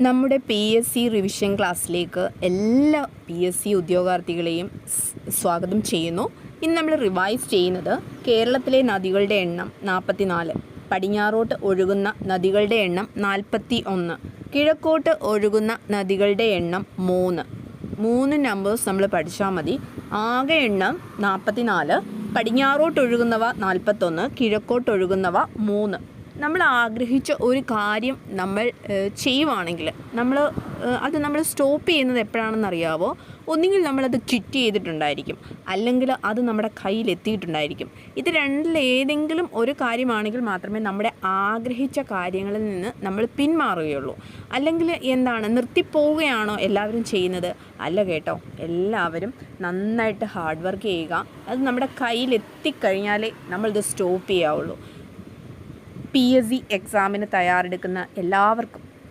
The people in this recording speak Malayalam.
നമ്മുടെ PSC റിവിഷൻ ക്ലാസ്സിലേക്ക് എല്ലാ PSC ഉദ്യോഗാർത്ഥികളെയും സ്വാഗതം ചെയ്യുന്നു. ഇന്ന് നമ്മൾ റിവൈസ് ചെയ്യുന്നത് കേരളത്തിലെ നദികളുടെ എണ്ണം 44, പടിഞ്ഞാറോട്ട് ഒഴുകുന്ന നദികളുടെ എണ്ണം 41, കിഴക്കോട്ട് ഒഴുകുന്ന നദികളുടെ എണ്ണം 3 നമ്പേഴ്സ് നമ്മൾ പഠിച്ചാൽ മതി. ആകെ എണ്ണം 44, പടിഞ്ഞാറോട്ട് ഒഴുകുന്നവ 41, കിഴക്കോട്ട് ഒഴുകുന്നവ 3. നമ്മൾ ആഗ്രഹിച്ച ഒരു കാര്യം നമ്മൾ ചെയ്യുവാണെങ്കിൽ നമ്മൾ സ്റ്റോപ്പ് ചെയ്യുന്നത് എപ്പോഴാണെന്നറിയാവോ? ഒന്നുകിൽ നമ്മളത് ക്വിറ്റ് ചെയ്തിട്ടുണ്ടായിരിക്കും, അല്ലെങ്കിൽ അത് നമ്മുടെ കയ്യിലെത്തിയിട്ടുണ്ടായിരിക്കും. ഇത് രണ്ടിലേതെങ്കിലും ഒരു കാര്യമാണെങ്കിൽ മാത്രമേ നമ്മുടെ ആഗ്രഹിച്ച കാര്യങ്ങളിൽ നിന്ന് നമ്മൾ പിന്മാറുകയുള്ളൂ. അല്ലെങ്കിൽ നിർത്തിപ്പോവുകയാണോ എല്ലാവരും ചെയ്യുന്നത്? അല്ല കേട്ടോ, എല്ലാവരും നന്നായിട്ട് ഹാർഡ് വർക്ക് ചെയ്യുക. അത് നമ്മുടെ കയ്യിലെത്തിക്കഴിഞ്ഞാലേ നമ്മളിത് സ്റ്റോപ്പ് ചെയ്യാവുള്ളൂ. PSC എക്സാമിന് തയ്യാറെടുക്കുന്ന എല്ലാവർക്കും